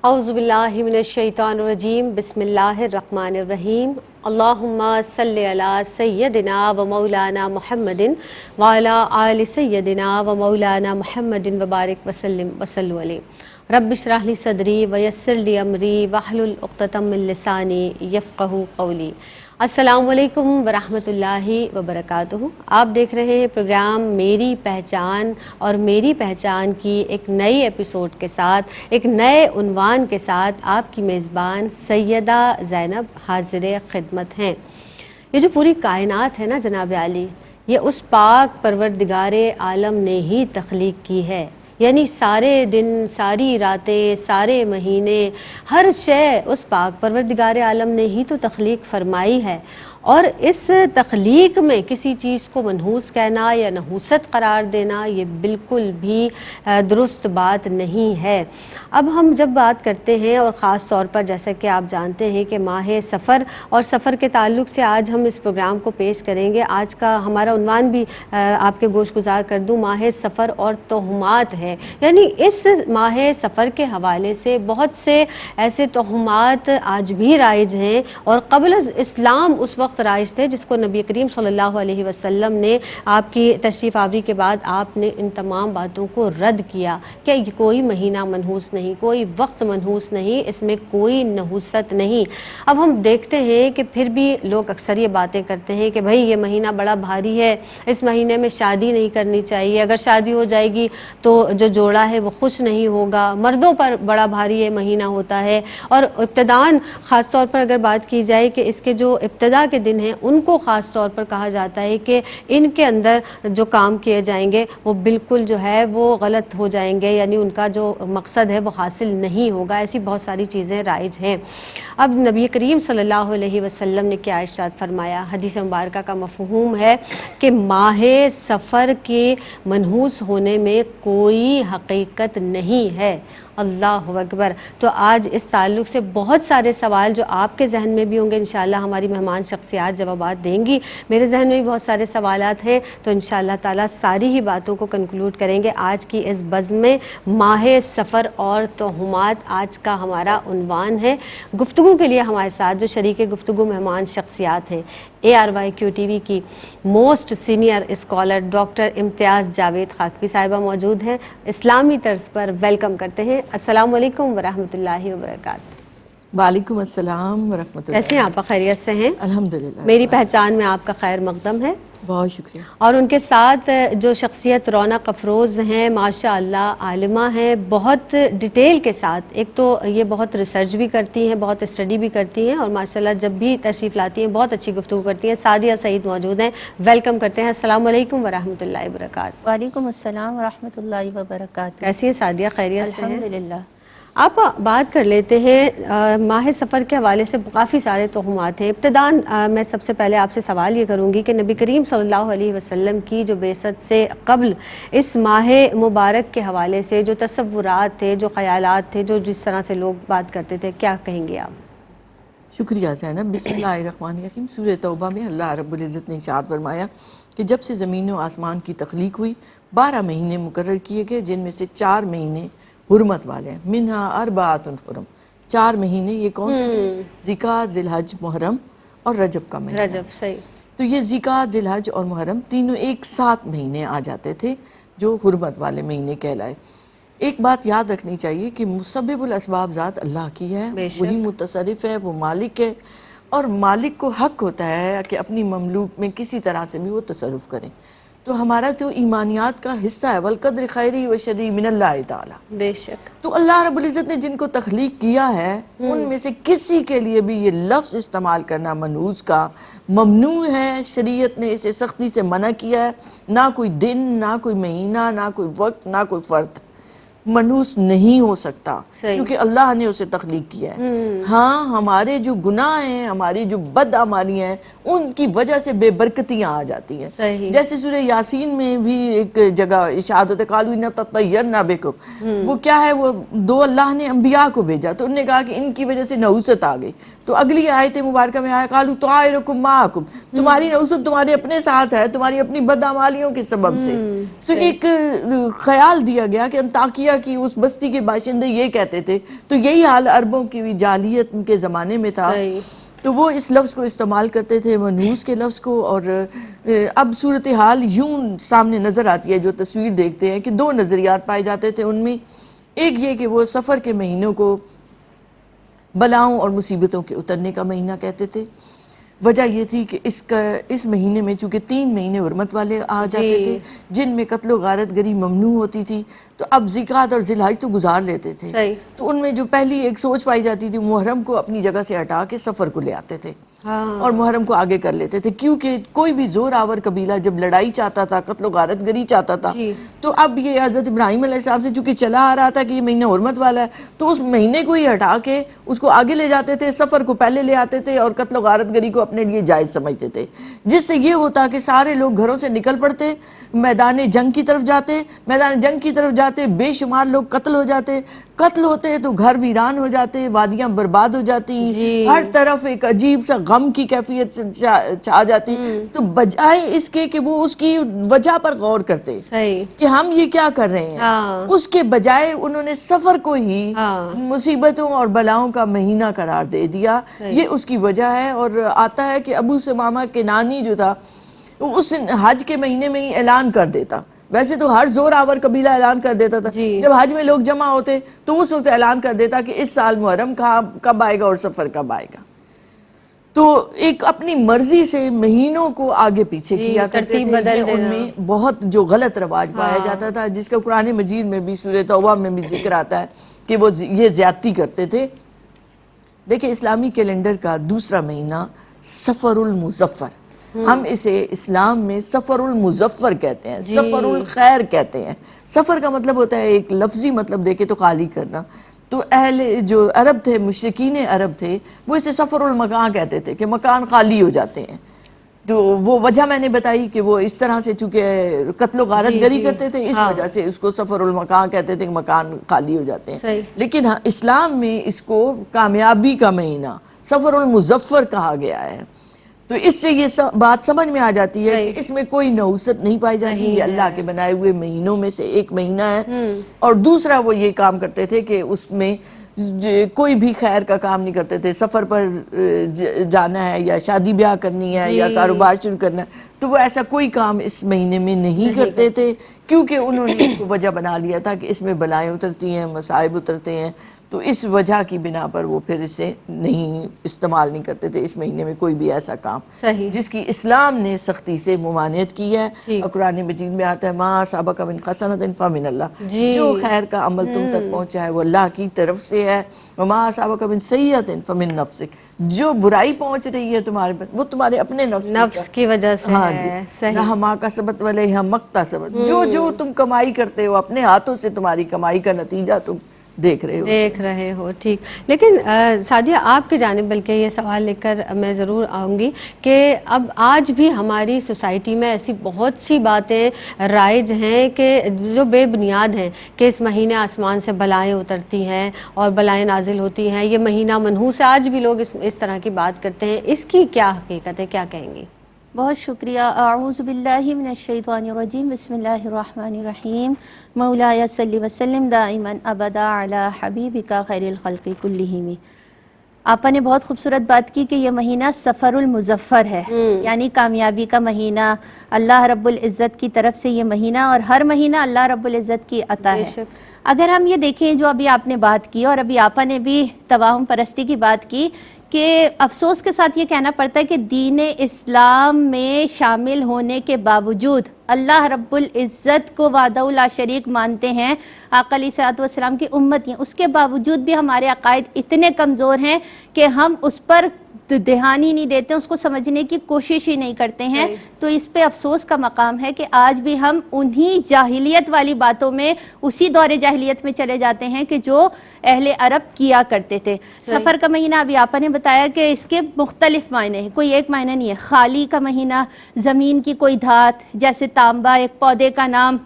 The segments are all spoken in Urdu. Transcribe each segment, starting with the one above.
اعوذ باللہ من الشیطان الرجیم بسم اللہ الرحمن الرحیم اللہم صلی علی سیدنا و مولانا محمد وعلی آل سیدنا و مولانا محمد وبارک وسلم وصلوا علیہ رب اشرح لی صدری ویسر لی امری واحلل عقدۃ من لسانی یفقہوا قولی۔ السلام علیکم ورحمۃ اللہ وبرکاتہ۔ آپ دیکھ رہے ہیں پروگرام میری پہچان، اور میری پہچان کی ایک نئی ایپیسوڈ کے ساتھ، ایک نئے عنوان کے ساتھ آپ کی میزبان سیدہ زینب حاضر خدمت ہیں۔ یہ جو پوری کائنات ہے نا جناب عالی، یہ اس پاک پروردگار عالم نے ہی تخلیق کی ہے، یعنی سارے دن، ساری راتیں، سارے مہینے، ہر شے اس پاک پروردگار عالم نے ہی تو تخلیق فرمائی ہے، اور اس تخلیق میں کسی چیز کو منحوس کہنا یا نحوست قرار دینا یہ بالکل بھی درست بات نہیں ہے۔ اب ہم جب بات کرتے ہیں، اور خاص طور پر جیسا کہ آپ جانتے ہیں کہ ماہ سفر اور سفر کے تعلق سے آج ہم اس پروگرام کو پیش کریں گے۔ آج کا ہمارا عنوان بھی آپ کے گوش گزار کر دوں، ماہ سفر اور توہمات ہے۔ یعنی اس ماہ سفر کے حوالے سے بہت سے ایسے توہمات آج بھی رائج ہیں، اور قبل از اسلام اس وقت رائج تھے جس کو نبی کریم صلی اللہ علیہ وسلم نے آپ کی تشریف آوری کے بعد آپ نے ان تمام باتوں کو رد کیا کہ یہ کوئی مہینہ منحوس نہیں، کوئی وقت منحوس نہیں، اس میں کوئی نحوست نہیں۔ اب ہم دیکھتے ہیں کہ پھر بھی لوگ اکثر یہ باتیں کرتے ہیں کہ بھئی یہ مہینہ بڑا بھاری ہے، اس مہینے میں شادی نہیں کرنی چاہیے، اگر شادی ہو جائے گی تو جو جوڑا ہے وہ خوش نہیں ہوگا، مردوں پر بڑا بھاری یہ مہینہ ہوتا ہے۔ اور ابتداً خاص طور پر اگر بات کی جائے کہ اس کے جو ابتدا کے دن ہیں ان کو خاص طور پر کہا جاتا ہے کہ ان کے اندر جو کام کیے جائیں گے وہ بالکل جو ہے وہ غلط ہو جائیں گے، یعنی ان کا جو مقصد ہے وہ حاصل نہیں ہوگا۔ ایسی بہت ساری چیزیں رائج ہیں۔ اب نبی کریم صلی اللہ علیہ وسلم نے کیا ارشاد فرمایا؟ حدیث مبارکہ کا مفہوم ہے کہ ماہ سفر کے منحوس ہونے میں کوئی حقیقت نہیں ہے۔ اللہ اکبر۔ تو آج اس تعلق سے بہت سارے سوال جو آپ کے ذہن میں بھی ہوں گے، انشاءاللہ ہماری مہمان شخصیات جوابات دیں گی، میرے ذہن میں بھی بہت سارے سوالات ہیں، تو انشاءاللہ تعالیٰ ساری ہی باتوں کو کنکلوڈ کریں گے آج کی اس بزم میں۔ ماہ سفر اور توہمات آج کا ہمارا عنوان ہے۔ گفتگو کے لیے ہمارے ساتھ جو شریک گفتگو مہمان شخصیات ہیں، ARYQ TV کی موسٹ سینئر اسکالر ڈاکٹر امتیاز جاوید خاکوی صاحبہ موجود ہیں، اسلامی طرز پر ویلکم کرتے ہیں۔ السلام علیکم ورحمۃ اللہ وبرکاتہ۔ وعلیکم السلام ورحمۃ اللہ۔ کیسے ہیں آپ؟ خیریت سے ہیں؟ الحمدللہ۔ میری پہچان میں آپ کا خیر مقدم ہے۔ بہت شکریہ۔ اور ان کے ساتھ جو شخصیت رونق افروز ہیں، ماشاء اللہ عالمہ ہیں، بہت ڈیٹیل کے ساتھ، ایک تو یہ بہت ریسرچ بھی کرتی ہیں، بہت اسٹڈی بھی کرتی ہیں، اور ماشاء اللہ جب بھی تشریف لاتی ہیں بہت اچھی گفتگو کرتی ہیں۔ سعدیہ سعید موجود ہیں، ویلکم کرتے ہیں۔ السلام علیکم ورحمۃ اللہ وبرکاتہ۔ وعلیکم السلام ورحمۃ اللہ وبرکاتہ۔ کیسی ہیں سعدیہ؟ خیریت سے ہیں؟ الحمدللہ۔ آپ بات کر لیتے ہیں ماہ سفر کے حوالے سے کافی سارے توہمات ہیں۔ ابتداً میں سب سے پہلے آپ سے سوال یہ کروں گی کہ نبی کریم صلی اللہ علیہ وسلم کی جو بعثت سے قبل اس ماہ مبارک کے حوالے سے جو تصورات تھے، جو خیالات تھے، جو جس طرح سے لوگ بات کرتے تھے، کیا کہیں گے آپ؟ شکریہ زینب۔ بسم اللہ الرحمن الرحیم۔ سورہ توبہ میں اللہ رب العزت نے ارشاد فرمایا کہ جب سے زمین و آسمان کی تخلیق ہوئی 12 مہینے مقرر کیے گئے، جن میں سے 4 مہینے حرمت والے ہیں۔ منہا اربعۃ حرم۔ 4 مہینے یہ کون سے تھے؟ ذیقعدہ، ذی الحج، محرم اور رجب کا مہینہ۔ رجب، صحیح۔ تو یہ ذیقعدہ، ذی الحج اور محرم تینوں ایک ساتھ مہینے آ جاتے تھے جو حرمت والے مہینے کہلائے۔ ایک بات یاد رکھنی چاہیے کہ مسبب الاسباب ذات اللہ کی ہے، وہی متصرف ہے، وہ مالک ہے، اور مالک کو حق ہوتا ہے کہ اپنی مملوک میں کسی طرح سے بھی وہ تصرف کریں۔ تو ہمارا تو ایمانیات کا حصہ ہے، والقدر خیری و شری من اللہ تعالی۔ بے شک۔ تو اللہ رب العزت نے جن کو تخلیق کیا ہے ان میں سے کسی کے لیے بھی یہ لفظ استعمال کرنا منحوس کا ممنوع ہے۔ شریعت نے اسے سختی سے منع کیا ہے۔ نہ کوئی دن، نہ کوئی مہینہ، نہ کوئی وقت، نہ کوئی فرد منحوس نہیں ہو سکتا، کیونکہ اللہ نے اسے تخلیق کیا ہے۔ ہاں، ہمارے جو گناہ ہیں، ہماری جو بدعمالیاں ہیں، ان کی وجہ سے بے برکتیاں آ جاتی ہیں۔ جیسے سورہ یاسین میں بھی ایک جگہ ارشاد ہوتا ہے قالوا انا تطیرنا بکم، وہ کیا ہے، وہ 2 اللہ نے انبیاء کو بھیجا تو انہوں نے کہا کہ ان کی وجہ سے نحوست آ گئی۔ تو اگلی آیت مبارکہ میں آیا قالوا طائرکم معکم، تمہاری نحوست تمہارے اپنے ساتھ ہے، تمہاری اپنی بدعمالیوں کے سبب سے۔ تو ایک خیال دیا گیا کہ انطاکیہ کی اس بستی کے باشندے یہ کہتے تھے، تو یہی حال عربوں کی بھی جاہلیت کے زمانے میں تھا، تو وہ اس لفظ کو استعمال کرتے تھے، منحوس کے لفظ کو. اور اب صورتحال یوں سامنے نظر آتی ہے جو تصویر دیکھتے ہیں کہ دو نظریات پائے جاتے تھے ان میں. ایک یہ کہ وہ سفر کے مہینوں کو بلاؤں اور مصیبتوں کے اترنے کا مہینہ کہتے تھے. وجہ یہ تھی کہ اس مہینے میں چونکہ 3 مہینے حرمت والے آ جاتے تھے جن میں قتل و غارت گری ممنوع ہوتی تھی، تو اب زکوٰۃ اور ذی الحج تو گزار لیتے تھے. تو ان میں جو پہلی ایک سوچ پائی جاتی تھی، محرم کو اپنی جگہ سے ہٹا کے سفر کو لے آتے تھے اور محرم کو آگے کر لیتے تھے، کیونکہ کوئی بھی زور آور قبیلہ جب لڑائی چاہتا تھا، قتل و غارت گری چاہتا تھا، تو اب یہ حضرت ابراہیم علیہ السلام سے چونکہ چلا آ رہا تھا کہ یہ مہینہ حرمت والا ہے، تو اس مہینے کو ہی ہٹا کے اس کو آگے لے جاتے تھے، سفر کو پہلے لے آتے تھے اور قتل و غارت گری کو اپنے لیے جائز سمجھتے تھے، جس سے یہ ہوتا کہ سارے لوگ گھروں سے نکل پڑتے، میدان جنگ کی طرف جاتے، میدان جنگ کی طرف جاتے بے شمار لوگ قتل ہو جاتے، قتل ہوتے تو گھر ویران ہو جاتے، وادیاں برباد ہو جاتی، ہر طرف ایک عجیب سا غم کی کیفیت چھا جاتی. تو بجائے اس کے کہ وہ اس کی وجہ پر غور کرتے کہ ہم یہ کیا کر رہے ہیں، اس کے بجائے انہوں نے سفر کو ہی مصیبتوں اور بلاؤں کا مہینہ قرار دے دیا. یہ اس کی وجہ ہے. اور آتا ہے کہ ابو سمامہ کنانی جو تھا اس حج کے مہینے میں ہی اعلان کر دیتا. ویسے تو ہر زور آور قبیلہ اعلان کر دیتا تھا، جب حج میں لوگ جمع ہوتے تو اس وقت اعلان کر دیتا کہ اس سال محرم کب آئے گا اور سفر کب آئے گا. تو ایک اپنی مرضی سے مہینوں کو آگے پیچھے کیا کرتے تھے. یہ ان میں بہت جو غلط رواج پایا جاتا تھا، جس کا قرآن مجید میں بھی سورہ توبہ میں بھی ذکر آتا ہے کہ وہ یہ زیادتی کرتے تھے. دیکھیں اسلامی کیلنڈر کا دوسرا مہینہ سفر المظفر، ہم اسے اسلام میں سفر المظفر کہتے ہیں، سفر الخیر کہتے ہیں. سفر کا مطلب ہوتا ہے ایک لفظی مطلب دے کے تو خالی کرنا. تو اہل جو عرب تھے، مشرکین عرب تھے، وہ اسے سفر المکان کہتے تھے کہ مکان خالی ہو جاتے ہیں. تو وہ وجہ میں نے بتائی کہ وہ اس طرح سے چونکہ قتل و غارت گری کرتے تھے، اس وجہ سے اس کو سفر المکان کہتے تھے کہ مکان خالی ہو جاتے ہیں. لیکن اسلام میں اس کو کامیابی کا مہینہ سفر المظفر کہا گیا ہے. تو اس سے یہ بات سمجھ میں آ جاتی ہے کہ اس میں کوئی نحوست نہیں پائی جاتی. یہ اللہ کے بنائے ہوئے مہینوں میں سے ایک مہینہ ہے. اور دوسرا وہ یہ کام کرتے تھے کہ اس میں کوئی بھی خیر کا کام نہیں کرتے تھے. سفر پر جانا ہے یا شادی بیاہ کرنی ہے یا کاروبار شروع کرنا ہے تو وہ ایسا کوئی کام اس مہینے میں نہیں کرتے تھے، کیونکہ انہوں نے اس کو وجہ بنا لیا تھا کہ اس میں بلائیں اترتی ہیں، مصائب اترتے ہیں. تو اس وجہ کی بنا پر وہ پھر اسے نہیں استعمال نہیں کرتے تھے اس مہینے میں کوئی بھی ایسا کام جس کی اسلام نے سختی سے ممانعت کی ہے. اور قرآن مجید میں آتا ہے ما اصابک من حسنۃ فمن اللہ، جو خیر کا عمل تم تک پہنچا ہے وہ اللہ کی طرف سے ہے. وما اصابک من سیئۃ فمن نفسک، جو برائی پہنچ رہی ہے تمہارے پر وہ تمہارے اپنے نفس کی وجہ سے ہاں جی. لہا ما کسبت وعلیہا ما اکتسبت، جو تم کمائی کرتے ہو اپنے ہاتھوں سے تمہاری کمائی کا نتیجہ تم دیکھ رہے ہو. ٹھیک. لیکن سعدیہ آپ کی جانب بلکہ یہ سوال لے کر میں ضرور آؤں گی کہ اب آج بھی ہماری سوسائٹی میں ایسی بہت سی باتیں رائج ہیں کہ جو بے بنیاد ہیں کہ اس مہینے آسمان سے بلائیں اترتی ہیں اور بلائیں نازل ہوتی ہیں، یہ مہینہ منحوس ہے. آج بھی لوگ اس طرح کی بات کرتے ہیں. اس کی کیا حقیقت ہے، کیا کہیں گی؟ بہت شکریہ. اعوذ باللہ من الشیطان الرجیم، بسم اللہ الرحمن الرحیم. مولایا صلی وسلم دائما ابدا علی حبیبک خیر الخلق کلہم. آپا نے بہت خوبصورت بات کی کہ یہ مہینہ سفر المظفر ہے، یعنی کامیابی کا مہینہ. اللہ رب العزت کی طرف سے یہ مہینہ، اور ہر مہینہ اللہ رب العزت کی عطا ہے. اگر ہم یہ دیکھیں جو ابھی آپ نے بات کی اور ابھی آپا نے بھی توہم پرستی کی بات کی، کہ افسوس کے ساتھ یہ کہنا پڑتا ہے کہ دین اسلام میں شامل ہونے کے باوجود اللہ رب العزت کو وحدہ لا شریک مانتے ہیں، آقا علیہ الصلوۃ والسلام کی امت ہیں، اس کے باوجود بھی ہمارے عقائد اتنے کمزور ہیں کہ ہم اس پر دھیان ہی نہیں دیتے، اس کو سمجھنے کی کوشش ہی نہیں کرتے ہیں. تو اس پہ افسوس کا مقام ہے کہ آج بھی ہم انہی جاہلیت والی باتوں میں، اسی دور جاہلیت میں چلے جاتے ہیں کہ جو اہل عرب کیا کرتے تھے. سفر کا مہینہ ابھی آپا نے بتایا کہ اس کے مختلف معنی ہیں، کوئی ایک معنی نہیں ہے. خالی کا مہینہ، زمین کی کوئی دھات جیسے تانبا ایک پودے کا نام،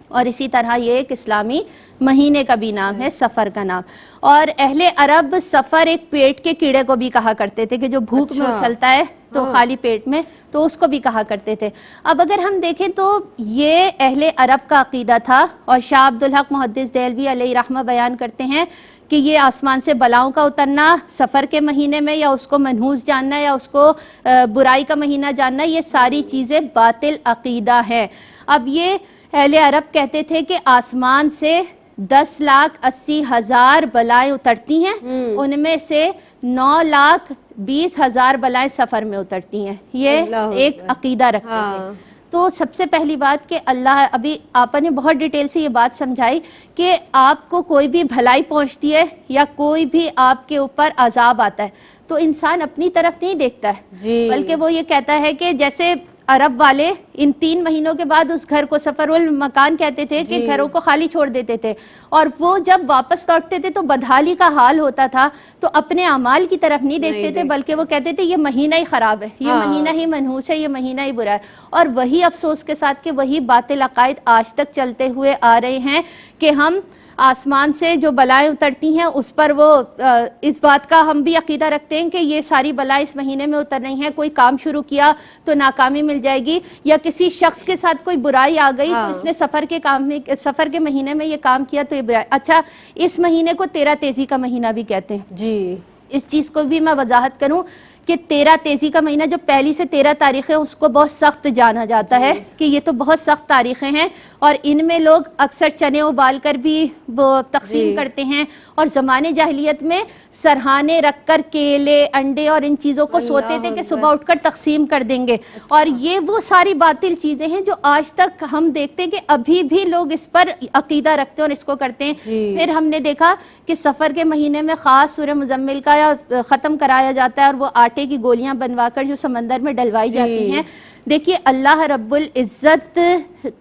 اور اسی طرح یہ ایک اسلامی مہینے کا بھی نام ہے، سفر کا نام. اور اہل عرب سفر ایک پیٹ کے کیڑے کو بھی کہا کرتے تھے کہ جو بھوک میں اچھلتا ہے تو خالی پیٹ میں، تو اس کو بھی کہا کرتے تھے۔ اب اگر ہم دیکھیں تو یہ اہل عرب کا عقیدہ تھا، اور شاہ عبدالحق محدث دہلوی علیہ رحمہ بیان کرتے ہیں کہ یہ آسمان سے بلاؤں کا اترنا سفر کے مہینے میں، یا اس کو منحوس جاننا، یا اس کو برائی کا مہینہ جاننا، یہ ساری چیزیں باطل عقیدہ ہیں۔ اب یہ اہل عرب کہتے تھے کہ آسمان سے 10,80,000 بلائیں اترتی ہیں، ان میں سے 9,20,000 بلائیں سفر میں اترتی ہیں۔ یہ ایک عقیدہ رکھتے تھے۔ تو سب سے پہلی بات کہ اللہ، ابھی آپ نے بہت ڈیٹیل سے یہ بات سمجھائی کہ آپ کو کوئی بھی بھلائی پہنچتی ہے یا کوئی بھی آپ کے اوپر عذاب آتا ہے تو انسان اپنی طرف نہیں دیکھتا ہے، بلکہ وہ یہ کہتا ہے کہ جیسے عرب والے ان 3 مہینوں کے بعد اس گھر کو سفر المکان کہتے تھے کہ گھروں کو خالی چھوڑ دیتے تھے، اور وہ جب واپس لوٹتے تھے تو بدحالی کا حال ہوتا تھا، تو اپنے اعمال کی طرف نہیں دیکھتے تھے، بلکہ وہ کہتے تھے یہ مہینہ ہی خراب ہے، یہ مہینہ ہی منحوس ہے، یہ مہینہ ہی برا ہے۔ اور وہی افسوس کے ساتھ کہ وہی باطل عقائد آج تک چلتے ہوئے آ رہے ہیں کہ ہم آسمان سے جو بلائیں اترتی ہیں اس پر وہ اس بات کا ہم بھی عقیدہ رکھتے ہیں کہ یہ ساری بلائیں اس مہینے میں اتر رہی ہیں، کوئی کام شروع کیا تو ناکامی مل جائے گی، یا کسی شخص کے ساتھ کوئی برائی آ گئی تو اس نے سفر کے مہینے میں یہ کام کیا تو یہ برائی۔ اچھا، اس مہینے کو 13 تیزی کا مہینہ بھی کہتے ہیں۔ جی، اس چیز کو بھی میں وضاحت کروں کہ 13 تیزی کا مہینہ جو پہلی سے 13 تاریخیں اس کو بہت سخت جانا جاتا ہے کہ یہ تو بہت سخت تاریخیں ہیں، اور ان میں لوگ اکثر چنے ابال کر بھی وہ تقسیم کرتے ہیں، اور زمانے جاہلیت میں سرہانے رکھ کر کیلے، انڈے اور ان چیزوں کو سوتے تھے کہ صبح اٹھ کر تقسیم کر دیں گے، اور یہ وہ ساری باطل چیزیں ہیں جو آج تک ہم دیکھتے ہیں کہ ابھی بھی لوگ اس پر عقیدہ رکھتے ہیں اور اس کو کرتے ہیں۔ پھر ہم نے دیکھا کہ سفر کے مہینے میں خاص سورہ مزمل کا ختم کرایا جاتا ہے، اور وہ آٹے کی گولیاں بنوا کر جو سمندر میں ڈلوائی جاتی ہیں۔ دیکھیے، اللہ رب العزت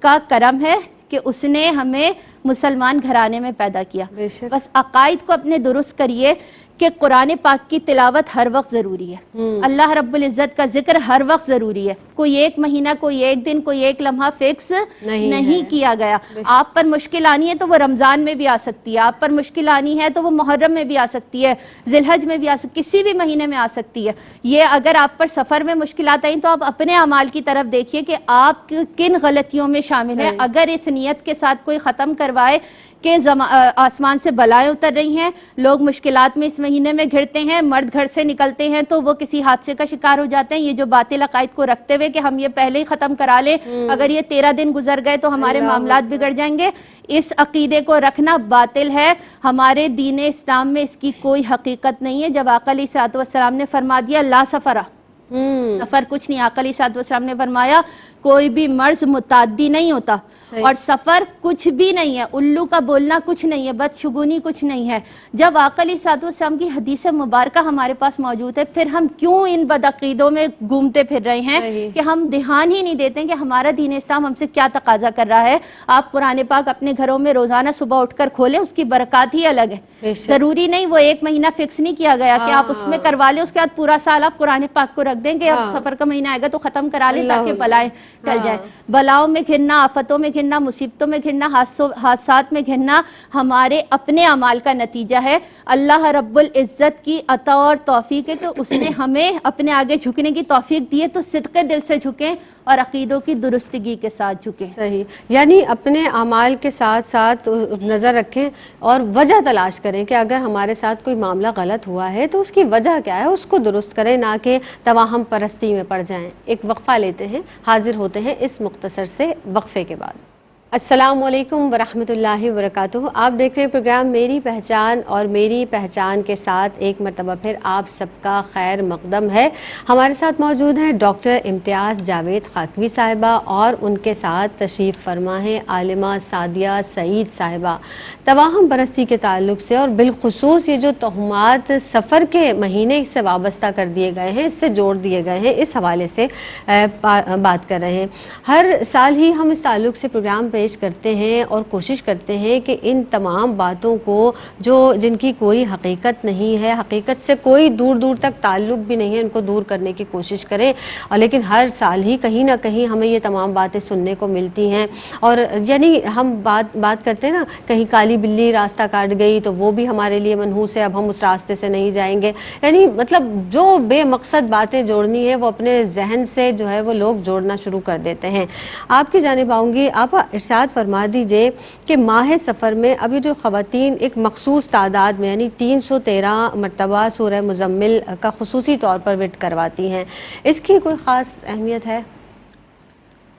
کا کرم ہے کہ اس نے ہمیں مسلمان گھرانے میں پیدا کیا، بس عقائد کو اپنے درست کریے کہ قرآن پاک کی تلاوت ہر وقت ضروری ہے، اللہ رب العزت کا ذکر ہر وقت ضروری ہے، کوئی ایک مہینہ، کوئی ایک دن، کوئی ایک لمحہ فکس نہیں کیا گیا۔ آپ پر مشکل آنی ہے تو وہ رمضان میں بھی آ سکتی ہے، آپ پر مشکل آنی ہے تو وہ محرم میں بھی آ سکتی ہے، ذی الحج میں بھی آ سکتی ہے، کسی بھی مہینے میں آ سکتی ہے۔ یہ اگر آپ پر سفر میں مشکلات آئیں تو آپ اپنے اعمال کی طرف دیکھیے کہ آپ کن غلطیوں میں شامل ہیں۔ اگر اس نیت کے ساتھ کوئی ختم کروائے کہ آسمان سے بلائیں اتر رہی ہیں، لوگ مشکلات میں اس مہینے میں گھرتے ہیں، مرد گھر سے نکلتے ہیں تو وہ کسی حادثے کا شکار ہو جاتے ہیں، یہ جو باطل عقائد کو رکھتے ہوئے کہ ہم یہ پہلے ہی ختم کرا لیں، اگر یہ 13 دن گزر گئے تو ہمارے معاملات بگڑ جائیں گے، اس عقیدے کو رکھنا باطل ہے۔ ہمارے دین اسلام میں اس کی کوئی حقیقت نہیں ہے۔ جب آقا علیہ الصلوۃ والسلام نے فرما دیا لا سفرہ، سفر کچھ نہیں، آقا علیہ الصلوۃ والسلام نے فرمایا کوئی بھی مرض متعدی نہیں ہوتا، اور سفر کچھ بھی نہیں ہے، الو کا بولنا کچھ نہیں ہے، بدشگونی کچھ نہیں ہے۔ جب آقا علیہ الصلوۃ والسلام کی حدیث مبارکہ ہمارے پاس موجود ہے، پھر ہم کیوں ان بدعقیدوں میں گھومتے پھر رہے ہیں کہ ہم دھیان ہی نہیں دیتے کہ ہمارا دین اسلام ہم سے کیا تقاضا کر رہا ہے۔ آپ قرآن پاک اپنے گھروں میں روزانہ صبح اٹھ کر کھولیں، اس کی برکات ہی الگ ہے۔ ضروری نہیں وہ ایک مہینہ فکس نہیں کیا گیا کہ آپ اس میں کروا لیں، اس کے بعد پورا سال آپ قرآن پاک کو رکھ دیں کہ اب سفر کا مہینہ آئے گا تو ختم کرا لیں تاکہ بلائیں ٹل جائیں۔ بلاؤں میں گھرنا، آفتوں میں گھرنا، مصیبتوں میں گھرنا، حادثات میں گھرنا ہمارے اپنے اعمال کا نتیجہ ہے۔ اللہ رب العزت کی عطا اور توفیق ہے کہ اس نے ہمیں اپنے آگے جھکنے کی توفیق دی ہے، تو صدق دل سے جھکیں اور عقیدوں کی درستگی کے ساتھ جھکیں۔ صحیح، یعنی اپنے اعمال کے ساتھ ساتھ نظر رکھیں اور وجہ تلاش کریں کہ اگر ہمارے ساتھ کوئی معاملہ غلط ہوا ہے تو اس کی وجہ کیا ہے، اس کو درست کریں، نہ کہ توہم پرستی میں پڑ جائیں۔ ایک وقفہ لیتے ہیں، حاضر ہوتے ہیں اس مختصر سے وقفے کے بعد۔ السلام علیکم ورحمۃ اللہ وبرکاتہ۔ آپ دیکھ رہے ہیں پروگرام میری پہچان، اور میری پہچان کے ساتھ ایک مرتبہ پھر آپ سب کا خیر مقدم ہے۔ ہمارے ساتھ موجود ہیں ڈاکٹر امتیاز جاوید خاکوی صاحبہ، اور ان کے ساتھ تشریف فرما ہے عالمہ سعدیہ سعید صاحبہ۔ توہم پرستی کے تعلق سے، اور بالخصوص یہ جو تہمات سفر کے مہینے سے وابستہ کر دیے گئے ہیں، اس سے جوڑ دیے گئے ہیں، اس حوالے سے بات کر رہے ہیں۔ ہر سال ہی ہم اس تعلق سے پروگرام پیش پیش کرتے ہیں اور کوشش کرتے ہیں کہ ان تمام باتوں کو جن کی کوئی حقیقت نہیں ہے, حقیقت سے کوئی دور دور تک تعلق بھی نہیں ہے, ان کو دور کرنے کی کوشش کریں. اور لیکن ہر سال ہی کہیں نہ کہیں ہمیں یہ تمام باتیں سننے کو ملتی ہیں. اور یعنی ہم بات کرتے ہیں نا, کہیں کالی بلی راستہ کاٹ گئی تو وہ بھی ہمارے لیے منحوس ہے, اب ہم اس راستے سے نہیں جائیں گے. یعنی مطلب جو بے مقصد باتیں جوڑنی ہے وہ اپنے ذہن سے جو ہے وہ لوگ جوڑنا شروع کر دیتے ہیں. آپ کی جانب آؤں گی. آپ ارشاد فرما دیجئے کہ ماہ سفر میں ابھی جو خواتین ایک مخصوص تعداد میں یعنی 313 مرتبہ سورہ مزمل کا خصوصی طور پر ورد کرواتی ہیں, اس کی کوئی خاص اہمیت ہے؟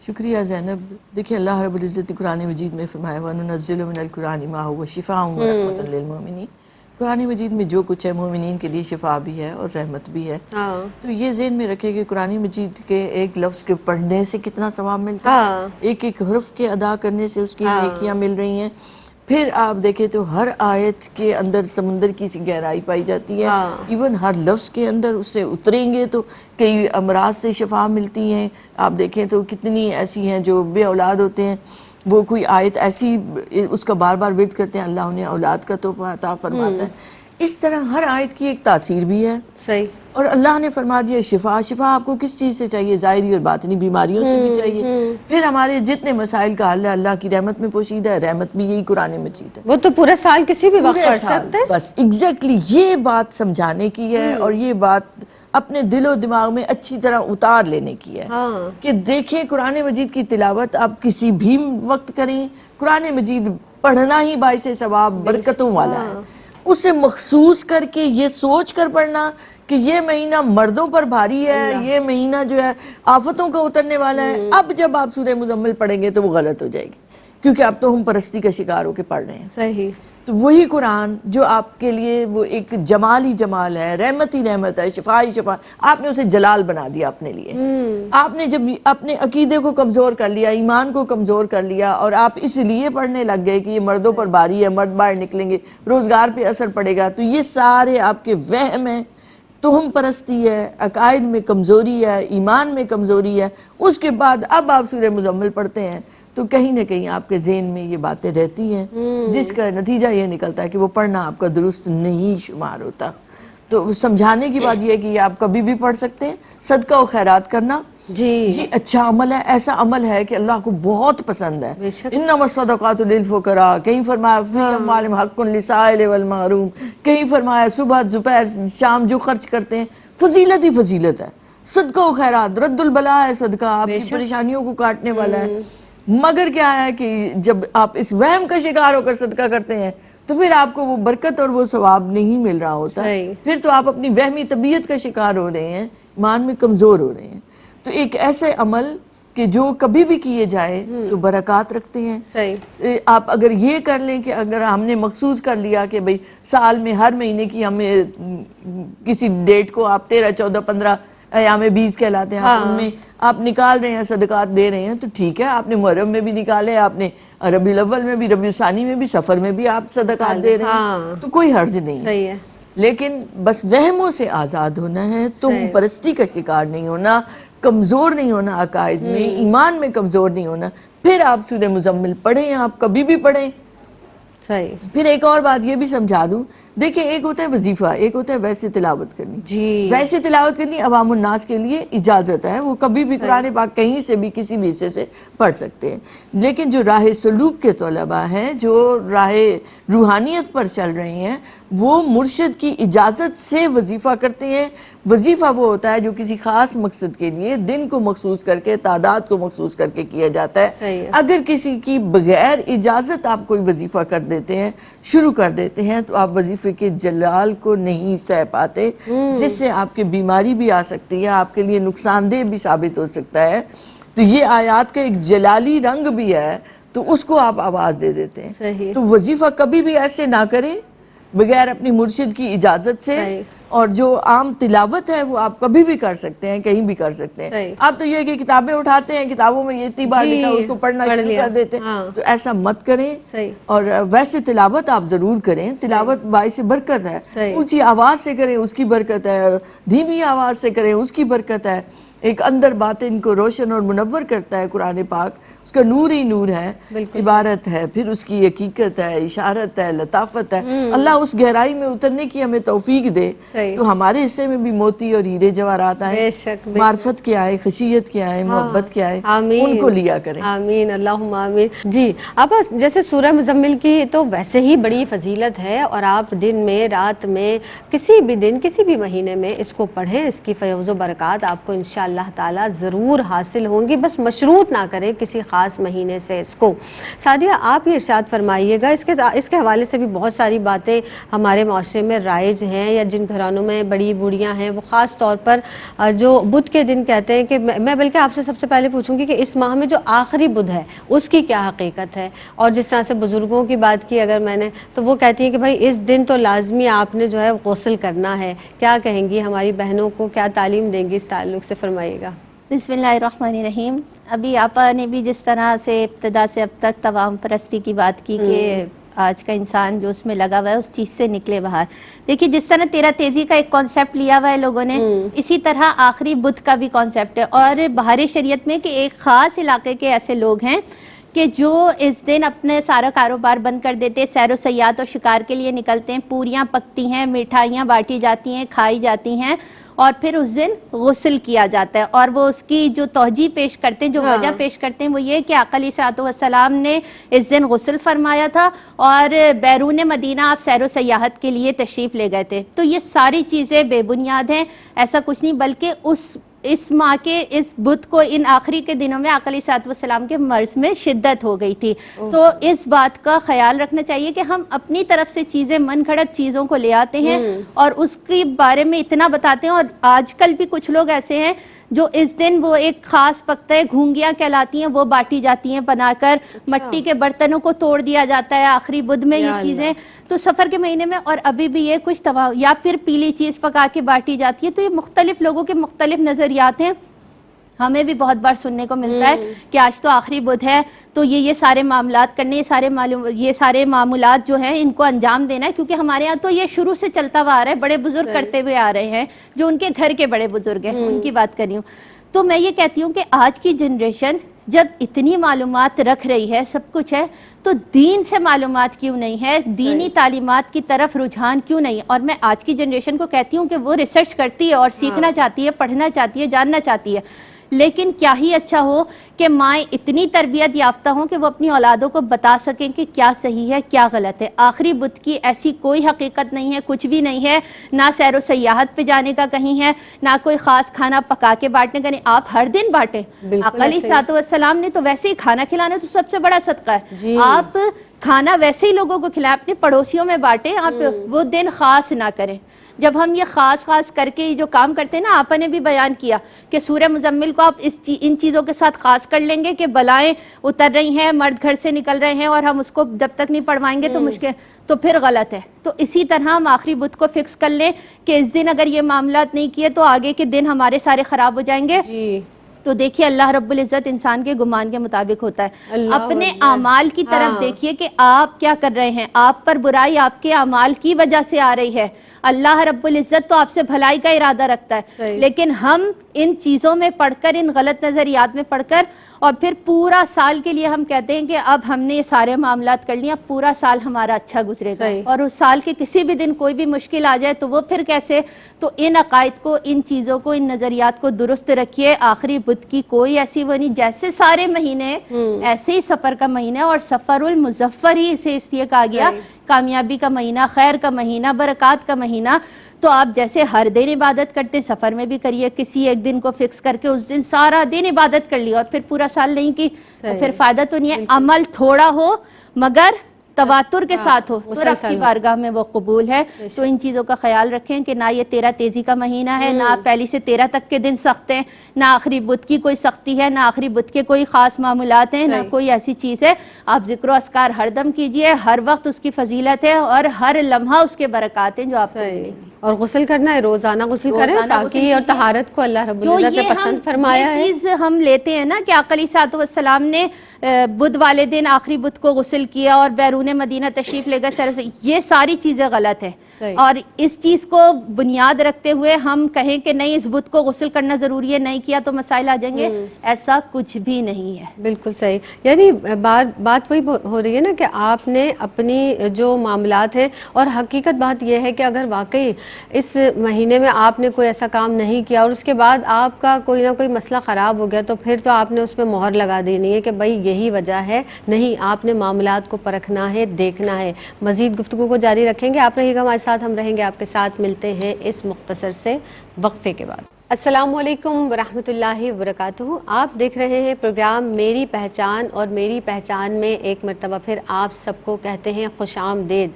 شکریہ زینب. دیکھیں اللہ رب العزت نے قرآن مجید میں فرمایا وَنُنَزِّلُ مِنَ الْقُرْآنِ مَا هُوَ شِفَاءٌ وَرَحْمَةٌ لِلْمُؤْمِنِينَ. قرآن مجید میں جو کچھ ہے مومنین کے لیے شفا بھی ہے اور رحمت بھی ہے. تو یہ ذہن میں رکھے کہ قرآن مجید کے ایک لفظ کے پڑھنے سے کتنا ثواب ملتا ہے, ایک ایک حرف کے ادا کرنے سے اس کی نیکیاں مل رہی ہیں. پھر آپ دیکھیں تو ہر آیت کے اندر سمندر کی سی گہرائی پائی جاتی ہے. ایون ہر لفظ کے اندر اس سے اتریں گے تو کئی امراض سے شفا ملتی ہیں. آپ دیکھیں تو کتنی ایسی ہیں جو بے اولاد ہوتے ہیں, وہ کوئی آیت ایسی اس کا بار بار ورد کرتے ہیں, اللہ انہیں اولاد کا تحفہ عطا فرماتا ہے. اس طرح ہر آیت کی ایک تاثیر بھی ہے. صحیح. اور اللہ نے فرما دیا شفا. شفا آپ کو کس چیز سے چاہیے؟ ظاہری اور باطنی بیماریوں سے بھی چاہیے. پھر ہمارے جتنے مسائل کا حل ہے اللہ کی رحمت میں پوشیدہ ہے. رحمت بھی یہی قرآن مجید ہے. وہ تو پورے سال کسی بھی وقت پڑھ سکتے ہیں. بس ایگزیکٹلی یہ بات سمجھانے کی ہے اور یہ بات اپنے دل و دماغ میں اچھی طرح اتار لینے کی ہے کہ دیکھیں قرآن مجید کی تلاوت آپ کسی بھی وقت کریں. قرآن مجید پڑھنا ہی باعث ثواب برکتوں والا ہے. اسے مخصوص کر کے یہ سوچ کر پڑھنا کہ یہ مہینہ مردوں پر بھاری ہے, یہ مہینہ جو ہے آفتوں کا اترنے والا ہے, اب جب آپ سورہ مزمل پڑھیں گے تو وہ غلط ہو جائے گی, کیونکہ اب تو ہم پرستی کا شکار ہو کے پڑھ رہے ہیں. صحیح. تو وہی قرآن جو آپ کے لیے وہ ایک جمال ہی جمال ہے, رحمت ہی رحمت ہے, شفا ہی شفا, آپ نے اسے جلال بنا دیا اپنے لیے. آپ نے جب اپنے عقیدے کو کمزور کر لیا, ایمان کو کمزور کر لیا اور آپ اس لیے پڑھنے لگ گئے کہ یہ مردوں پر بھاری ہے, مرد باہر نکلیں گے, روزگار پہ اثر پڑے گا, تو یہ سارے آپ کے وہم ہیں, توہم پرستی ہے, عقائد میں کمزوری ہے, ایمان میں کمزوری ہے. اس کے بعد اب آپ سورہ مزمل پڑھتے ہیں تو کہیں نہ کہیں آپ کے ذہن میں یہ باتیں رہتی ہیں, جس کا نتیجہ یہ نکلتا ہے کہ وہ پڑھنا آپ کا درست نہیں شمار ہوتا. تو سمجھانے کی بات یہ ہے کہ یہ آپ کبھی بھی پڑھ سکتے ہیں. صدقہ و خیرات کرنا یہ اچھا عمل ہے, ایسا عمل ہے کہ اللہ کو بہت پسند ہے. انما الصدقات للفقراء, کہیں فرمایا فی اموالہم حق للسائل والمحروم, کہیں فرمایا صبح دوپہر شام جو خرچ کرتے ہیں فضیلت ہی فضیلت ہے. صدقہ و خیرات رد البلاء ہے, صدقہ آپ کی پریشانیوں کو کاٹنے والا ہے. مگر کیا ہے کہ جب آپ اس وہم کا شکار ہو کر صدقہ کرتے ہیں تو پھر آپ کو وہ برکت اور وہ ثواب نہیں مل رہا ہوتا. پھر تو آپ اپنی وہمی طبیعت کا شکار ہو رہے ہیں, ایمان میں کمزور ہو رہے ہیں. تو ایک ایسے عمل کہ جو کبھی بھی کیے جائے تو برکات رکھتے ہیں. آپ اگر یہ کر لیں کہ اگر ہم نے مخصوص کر لیا کہ بھئی سال میں ہر مہینے کی ہمیں کسی ڈیٹ کو آپ 13, 14, 15 ایام 20 کہلاتے ہیں, آپ ان میں آپ نکال رہے ہیں, صدقات دے رہے ہیں, تو ٹھیک ہے. آپ نے محرم میں بھی نکالے, آپ نے ربیع الاول میں بھی, ربیع الثانی میں بھی, سفر میں بھی آپ صدقات دے رہے ہیں, تو کوئی حرج نہیں ہے. لیکن بس وہموں سے آزاد ہونا ہے, تم پرستی کا شکار نہیں ہونا, کمزور نہیں ہونا عقائد میں, ایمان میں کمزور نہیں ہونا. پھر آپ سورہ مزمل پڑھیں, آپ کبھی بھی پڑھیں. پھر ایک اور بات یہ بھی سمجھا دوں, دیکھیں ایک ہوتا ہے وظیفہ, ایک ہوتا ہے ویسے تلاوت کرنی. ویسے تلاوت کرنی عوام الناس کے لیے اجازت ہے, وہ کبھی بھی قرآن پاک کہیں سے بھی کسی بھی حصے سے پڑھ سکتے ہیں. لیکن جو راہ سلوک کے طلباء ہیں, جو راہ روحانیت پر چل رہے ہیں, وہ مرشد کی اجازت سے وظیفہ کرتے ہیں. وظیفہ وہ ہوتا ہے جو کسی خاص مقصد کے لیے دن کو مخصوص کر کے, تعداد کو مخصوص کر کے کیا جاتا ہے. اگر کسی کی بغیر اجازت آپ کوئی وظیفہ کر دیتے ہیں, شروع کر دیتے ہیں, تو آپ وظیفے کے جلال کو نہیں سہ پاتے, جس سے آپ کی بیماری بھی آ سکتی ہے, آپ کے لیے نقصان دہ بھی ثابت ہو سکتا ہے. تو یہ آیات کا ایک جلالی رنگ بھی ہے, تو اس کو آپ آواز دے دیتے ہیں. تو وظیفہ کبھی بھی ایسے نہ کریں بغیر اپنی مرشد کی اجازت سے, اور جو عام تلاوت ہے وہ آپ کبھی بھی کر سکتے ہیں، کہیں بھی کر سکتے ہیں. صحیح. آپ تو یہ ہے کہ کتابیں اٹھاتے ہیں، کتابوں میں یہ اتنی بار لکھا اس کو پڑھنا پڑھ شروع لیا. کر دیتے ہیں. ہاں تو ایسا مت کریں. صحیح. اور ویسے تلاوت آپ ضرور کریں، تلاوت باعث برکت ہے. صحیح. اونچی آواز سے کریں اس کی برکت ہے، دھیمی آواز سے کریں اس کی برکت ہے. ایک اندر باطن کو روشن اور منور کرتا ہے قرآن پاک، اس کا نور ہی نور ہے، بالکل عبارت ہے، پھر اس کی حقیقت ہے، اشارت ہے، لطافت ہے. اللہ اس گہرائی میں اترنے کی ہمیں توفیق دے صحیح. تو ہمارے حصے میں بھی موتی اور ہیرے جواہرات آئیں، بے شک بے معرفت کے آئے، خشیت کے آئے، محبت کے آئے، ان کو لیا کریں. آمین اللہم آمین. جی آپا جیسے سورہ مزمل کی تو ویسے ہی بڑی فضیلت ہے، اور آپ دن میں رات میں کسی بھی دن کسی بھی مہینے میں اس کو پڑھیں، اس کی فیض و برکات آپ کو انشاءاللہ تعالی ضرور حاصل ہوں گی. بس مشروط نہ کریں کسی خاص مہینے سے اس کو. سعدیہ آپ یہ ارشاد فرمائیے گا، اس کے حوالے سے بھی بہت ساری باتیں ہمارے معاشرے میں رائج ہیں، یا جن گھرانوں میں بڑی بوڑھیاں ہیں وہ خاص طور پر جو بدھ کے دن کہتے ہیں کہ میں بلکہ آپ سے سب سے پہلے پوچھوں گی کہ اس ماہ میں جو آخری بدھ ہے اس کی کیا حقیقت ہے. اور جس طرح سے بزرگوں کی بات کی اگر میں نے، تو وہ کہتی ہیں کہ بھائی اس دن تو لازمی آپ نے جو ہے غسل کرنا ہے. کیا کہیں گی ہماری بہنوں کو، کیا تعلیم دیں گی اس تعلق سے، فرمائیے گا. بسم اللہ الرحمن الرحیم. ابھی آپا نے بھی جس طرح سے ابتدا سے اب تک توام پرستی کی بات کی کہ آج کا انسان جو اس میں لگا ہوا ہے اس چیز سے نکلے باہر. دیکھیے جس طرح تیرا تیزی کا ایک کانسیپٹ لیا ہوا ہے لوگوں نے، اسی طرح آخری بدھ کا بھی کانسیپٹ ہے. اور بہاری شریعت میں کہ ایک خاص علاقے کے ایسے لوگ ہیں کہ جو اس دن اپنے سارا کاروبار بند کر دیتے، سیر و سیاحت اور شکار کے لیے نکلتے ہیں، پوریاں پکتی ہیں، مٹھائیاں بانٹی جاتی ہیں، کھائی جاتی ہیں، اور پھر اس دن غسل کیا جاتا ہے. اور وہ اس کی جو توجیہ پیش کرتے ہیں، جو وجہ پیش کرتے ہیں، وہ یہ کہ آقا علیہ الصلوۃ والسلام نے اس دن غسل فرمایا تھا اور بیرون مدینہ آپ سیر و سیاحت کے لیے تشریف لے گئے تھے. تو یہ ساری چیزیں بے بنیاد ہیں، ایسا کچھ نہیں، بلکہ اس ماہ کے اس بدھ کو ان آخری کے دنوں میں آقا علیہ الصلوۃ والسلام کے مرض میں شدت ہو گئی تھی. تو اس بات کا خیال رکھنا چاہیے کہ ہم اپنی طرف سے چیزیں من گھڑت چیزوں کو لے آتے ہیں اور اس کے بارے میں اتنا بتاتے ہیں. اور آج کل بھی کچھ لوگ ایسے ہیں جو اس دن وہ ایک خاص پکتا ہے، گھونگیاں کہلاتی ہیں، وہ بانٹی جاتی ہیں بنا کر، مٹی کے برتنوں کو توڑ دیا جاتا ہے آخری بدھ میں یہ چیزیں. تو سفر کے مہینے میں اور ابھی بھی یہ کچھ یا پھر پیلی چیز پکا کے بانٹی جاتی ہے. تو یہ مختلف لوگوں کے مختلف نظریات ہیں. ہمیں بھی بہت بار سننے کو ملتا ہے کہ آج تو آخری بدھ ہے تو یہ سارے معاملات کرنے، یہ سارے معمولات جو ہیں ان کو انجام دینا ہے. کیونکہ ہمارے ہاں تو یہ شروع سے چلتا ہوا آ رہا ہے، بڑے بزرگ کرتے ہوئے آ رہے ہیں، جو ان کے گھر کے بڑے بزرگ ہیں ان کی بات کر رہی ہوں. تو میں یہ کہتی ہوں کہ آج کی جنریشن جب اتنی معلومات رکھ رہی ہے، سب کچھ ہے، تو دین سے معلومات کیوں نہیں ہے، دینی تعلیمات کی طرف رجحان کیوں نہیں. اور میں آج کی جنریشن کو کہتی ہوں کہ وہ ریسرچ کرتی ہے اور سیکھنا چاہتی ہے، پڑھنا چاہتی ہے، جاننا چاہتی ہے. لیکن کیا ہی اچھا ہو کہ مائیں اتنی تربیت یافتہ ہوں کہ وہ اپنی اولادوں کو بتا سکیں کہ کیا صحیح ہے کیا غلط ہے. آخری بدھ کی ایسی کوئی حقیقت نہیں ہے، کچھ بھی نہیں ہے، نہ سیر و سیاحت پہ جانے کا کہیں ہے، نہ کوئی خاص کھانا پکا کے بانٹنے کا نہیں. آپ ہر دن بانٹیں. آقا علیہ الصلوۃ والسلام نے تو ویسے ہی کھانا کھلانا تو سب سے بڑا صدقہ ہے. آپ کھانا ویسے ہی لوگوں کو کھلائیں، اپنے پڑوسیوں میں بانٹیں. آپ وہ دن خاص نہ کریں. جب ہم یہ خاص کر کے جو کام کرتے ہیں نا، آپا نے بھی بیان کیا کہ سورہ مزمل کو آپ ان چیزوں کے ساتھ خاص کر لیں گے کہ بلائیں اتر رہی ہیں، مرد گھر سے نکل رہے ہیں، اور ہم اس کو جب تک نہیں پڑھوائیں گے تو مشکل، تو پھر غلط ہے. تو اسی طرح ہم آخری بدھ کو فکس کر لیں کہ اس دن اگر یہ معاملات نہیں کیے تو آگے کے دن ہمارے سارے خراب ہو جائیں گے. تو دیکھیے اللہ رب العزت انسان کے گمان کے مطابق ہوتا ہے. اپنے اعمال کی طرف دیکھیے کہ آپ کیا کر رہے ہیں. آپ پر برائی آپ کے اعمال کی وجہ سے آ رہی ہے. اللہ رب العزت تو آپ سے بھلائی کا ارادہ رکھتا ہے، لیکن ہم ان چیزوں میں پڑھ کر، ان غلط نظریات میں پڑھ کر، اور پھر پورا سال کے لیے ہم کہتے ہیں کہ اب ہم نے یہ سارے معاملات کر لیا، پورا سال ہمارا اچھا گزرے گا. اور اس سال کے کسی بھی دن کوئی بھی مشکل آ جائے تو وہ پھر کیسے. تو ان عقائد کو، ان چیزوں کو، ان نظریات کو درست رکھیے. آخری بدھ کی کوئی ایسی وہ نہیں، جیسے سارے مہینے ایسے ہی سفر کا مہینہ، اور سفر المظفر ہی اسے اس لیے کہا گیا، کامیابی کا مہینہ، خیر کا مہینہ، برکات کا مہینہ. تو آپ جیسے ہر دن عبادت کرتے سفر میں بھی کریے. کسی ایک دن کو فکس کر کے اس دن سارا دن عبادت کر لی اور پھر پورا سال نہیں کی تو پھر فائدہ تو نہیں ہے. عمل تھوڑا ہو مگر تواتر کے ساتھ ہو تو رب کی بارگاہ میں وہ قبول ہے. تو ان چیزوں کا خیال رکھیں کہ نہ یہ 13 تیزی کا مہینہ ہے، نہ پہلی سے 13 تک کے دن سخت ہیں، نہ آخری بدھ کی کوئی سختی ہے، نہ آخری بدھ کے کوئی خاص معاملات ہیں، نہ کوئی ایسی چیز ہے. آپ ذکر و اذکار ہر دم کیجئے، ہر وقت اس کی فضیلت ہے اور ہر لمحہ اس کے برکات ہیں جو آپ کو ملیں گی. اور غسل کرنا ہے، روزانہ غسل کریں روزانہ تاکہ غسل اور کیجیے۔ طہارت کو اللہ رب جو العزت نے یہ پسند فرمایا یہ ہے۔ چیز ہم لیتے ہیں نا کہ آقا علیہ الصلوۃ والسلام نے بدھ والے دن آخری بدھ کو غسل کیا اور بیرون مدینہ تشریف لے گئے، یہ ساری چیزیں غلط ہیں۔ صحیح۔ اور اس چیز کو بنیاد رکھتے ہوئے ہم کہیں کہ نہیں اس بدھ کو غسل کرنا ضروری ہے، نہیں کیا تو مسائل آ جائیں گے، ایسا کچھ بھی نہیں ہے۔ بالکل صحیح، یعنی بات وہی ہو رہی ہے نا کہ آپ نے اپنی جو معاملات ہیں، اور حقیقت بات یہ ہے کہ اگر واقعی اس مہینے میں آپ نے کوئی ایسا کام نہیں کیا اور اس کے بعد آپ کا کوئی نہ کوئی مسئلہ خراب ہو گیا تو پھر تو آپ نے اس پہ مہر لگا دینی ہے کہ بھائی یہی وجہ ہے، نہیں، آپ نے معاملات کو پرکھنا ہے، دیکھنا ہے۔ مزید گفتگو کو جاری رکھیں گے، آپ رہیے گا ہمارے ساتھ، ہم رہیں گے آپ کے ساتھ، ملتے ہیں اس مختصر سے وقفے کے بعد۔ السلام علیکم ورحمۃ اللہ وبرکاتہ، آپ دیکھ رہے ہیں پروگرام میری پہچان، اور میری پہچان میں ایک مرتبہ پھر آپ سب کو کہتے ہیں خوش آمدید۔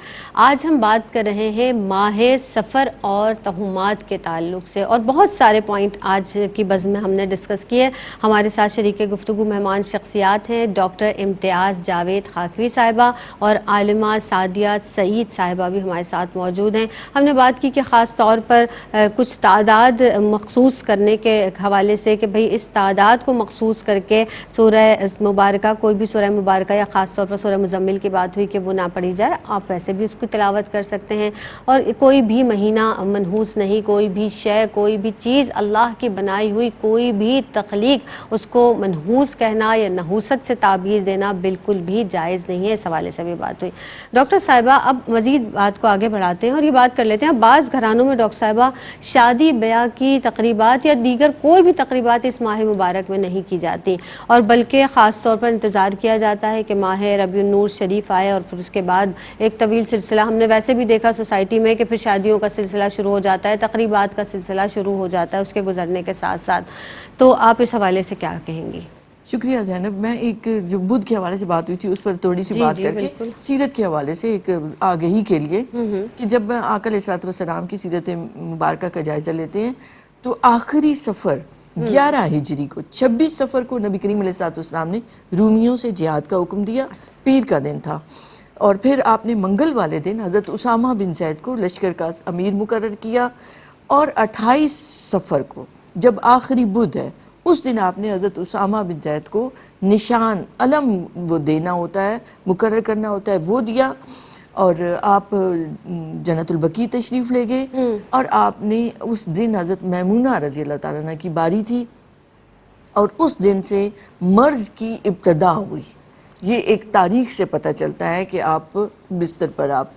آج ہم بات کر رہے ہیں ماہ سفر اور توہمات کے تعلق سے، اور بہت سارے پوائنٹ آج کی بزم میں ہم نے ڈسکس کیے۔ ہمارے ساتھ شریک گفتگو مہمان شخصیات ہیں ڈاکٹر امتیاز جاوید خاکوی صاحبہ اور عالمہ سعدیہ سعید صاحبہ بھی ہمارے ساتھ موجود ہیں۔ ہم نے بات کی کہ خاص طور پر کچھ تعداد مخصوص کرنے کے حوالے سے کہ بھئی اس تعداد کو مخصوص کر کے سورہ مبارکہ، کوئی بھی سورہ مبارکہ یا خاص طور پر سورہ مزمل کی بات ہوئی کہ وہ نہ پڑھی جائے، آپ ویسے بھی اس کی تلاوت کر سکتے ہیں۔ اور کوئی بھی مہینہ منحوس نہیں، کوئی بھی شے، کوئی بھی چیز اللہ کی بنائی ہوئی کوئی بھی تخلیق اس کو منحوس کہنا یا نحوست سے تعبیر دینا بالکل بھی جائز نہیں ہے۔ اس حوالے سے بھی بات ہوئی۔ ڈاکٹر صاحبہ اب مزید بات کو آگے بڑھاتے ہیں اور یہ بات کر لیتے ہیں، بعض گھرانوں میں ڈاکٹر صاحبہ شادی بیاہ کی تقریبات یا دیگر کوئی بھی تقریبات اس ماہ مبارک میں نہیں کی جاتی، اور بلکہ خاص طور پر انتظار کیا جاتا ہے کہ ماہ ربیع النور شریف آئے، اور پھر اس کے بعد ایک طویل سلسلہ ہم نے ویسے بھی دیکھا سوسائٹی میں کہ پھر شادیوں کا سلسلہ شروع ہو جاتا ہے، تقریبات کا سلسلہ شروع ہو جاتا ہے اس کے گزرنے کے ساتھ ساتھ۔ تو آپ اس حوالے سے کیا کہیں گی؟ شکریہ زینب، میں ایک جو بدھ کے حوالے سے بات ہوئی تھی اس پر تھوڑی سی بات کر کے سیرت کے حوالے سے ایک آگہی کے لیے کہ جب آقا علیہ الصلوۃ والسلام کی سیرت مبارکہ کا جائزہ لیتے ہیں تو آخری سفر 11 ہجری کو 26 سفر کو نبی کریم علیہ الصلوۃ والسلام نے رومیوں سے جہاد کا حکم دیا، پیر کا دن تھا، اور پھر آپ نے منگل والے دن حضرت اسامہ بن زید کو لشکر کا امیر مقرر کیا، اور 28 سفر کو جب آخری بدھ ہے اس دن آپ نے حضرت اسامہ بن زید کو نشان علم وہ دینا ہوتا ہے، مقرر کرنا ہوتا ہے، وہ دیا، اور آپ جنت البقیع تشریف لے گئے، اور آپ نے اس دن حضرت میمونہ رضی اللہ تعالیٰ عنہ کی باری تھی، اور اس دن سے مرض کی ابتدا ہوئی۔ یہ ایک تاریخ سے پتہ چلتا ہے کہ آپ بستر پر آپ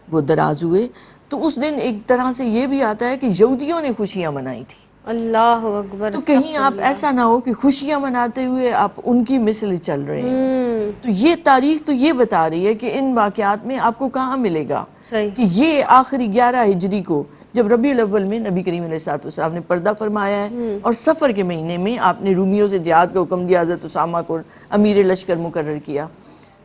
وہ دراز ہوئے، تو اس دن ایک طرح سے یہ بھی آتا ہے کہ یہودیوں نے خوشیاں منائی تھی، اللہ اکبر، تو کہیں آپ ایسا نہ ہو کہ خوشیاں مناتے ہوئے آپ ان کی مثل چل رہے ہیں۔ تو یہ تاریخ تو یہ بتا رہی ہے کہ ان واقعات میں آپ کو کہاں ملے گا کہ یہ آخری 11 ہجری کو جب ربیع الاول میں نبی کریم علیہ الصلوۃ والسلام نے پردہ فرمایا ہے، اور سفر کے مہینے میں آپ نے رومیوں سے جہاد کا حکم دیا، حضرت اسامہ کو امیر لشکر مقرر کیا۔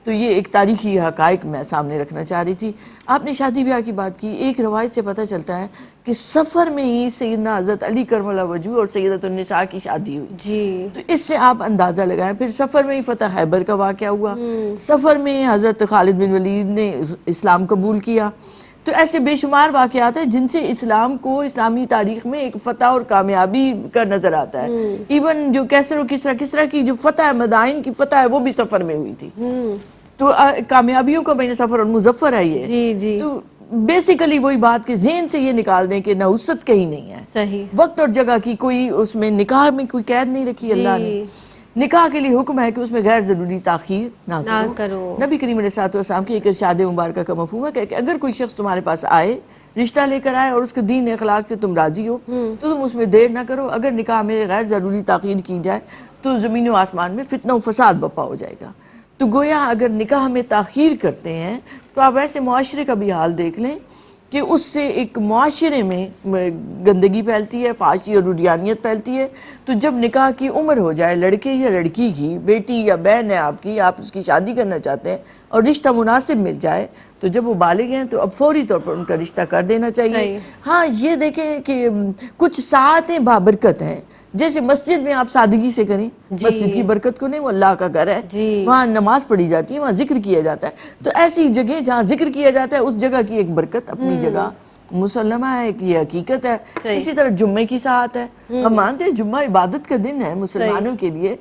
تو یہ ایک تاریخی حقائق میں سامنے رکھنا چاہ رہی تھی۔ آپ نے شادی بیاہ کی بات کی، ایک روایت سے پتہ چلتا ہے کہ سفر میں ہی سیدنا حضرت علی کرم اللہ وجہہ اور سیدۃ النساء کی شادی ہوئی، جی، تو اس سے آپ اندازہ لگائیں۔ پھر سفر میں ہی فتح خیبر کا واقعہ ہوا، سفر میں حضرت خالد بن ولید نے اسلام قبول کیا۔ تو ایسے بے شمار واقعات ہیں جن سے اسلام کو اسلامی تاریخ میں ایک فتح اور کامیابی کا نظر آتا ہے۔ ایون جو کیسر و کسرا کی جو فتح مدائن کی فتح ہے وہ بھی سفر میں ہوئی تھی، تو کامیابیوں کا بین سفر اور مظفر ہے یہ۔ جی جی، تو بیسیکلی وہی بات کہ ذہن سے یہ نکال دیں کہ نحوست کہیں نہیں ہے، صحیح، وقت اور جگہ کی کوئی اس میں نکاح میں کوئی قید نہیں رکھی اللہ نے۔ نکاح کے لیے حکم ہے کہ اس میں غیر ضروری تاخیر نہ کرو۔ نبی کریم علیہ الصلوۃ والسلام کی ایک ارشاد مبارکہ کا مفہوم ہے کہ اگر کوئی شخص تمہارے پاس آئے، رشتہ لے کر آئے، اور اس کے دین اخلاق سے تم راضی ہو تو تم اس میں دیر نہ کرو۔ اگر نکاح میں غیر ضروری تاخیر کی جائے تو زمین و آسمان میں فتنہ و فساد بپا ہو جائے گا۔ تو گویا اگر نکاح میں تاخیر کرتے ہیں تو آپ ایسے معاشرے کا بھی حال دیکھ لیں کہ اس سے ایک معاشرے میں گندگی پھیلتی ہے، فحاشی اور عریانیت پھیلتی ہے۔ تو جب نکاح کی عمر ہو جائے لڑکے یا لڑکی کی، بیٹی یا بہن ہے آپ کی، آپ اس کی شادی کرنا چاہتے ہیں اور رشتہ مناسب مل جائے، تو جب وہ بالغ ہیں تو اب فوری طور پر ان کا رشتہ کر دینا چاہیے۔ ہاں یہ دیکھیں کہ کچھ ساعتیں بابرکت ہیں، جیسے مسجد میں آپ سادگی سے کریں، مسجد کی برکت کو نہیں، وہ اللہ کا گھر ہے، وہاں نماز پڑھی جاتی ہے، وہاں ذکر کیا جاتا ہے، تو ایسی جگہ جہاں ذکر کیا جاتا ہے اس جگہ کی ایک برکت اپنی جگہ مسلمہ ہے کہ یہ حقیقت ہے. صحیح. اسی طرح جمعے کی ساعت ہے. ہم مانتے ہیں جمعہ عبادت کا دن ہے مسلمانوں کے لیے,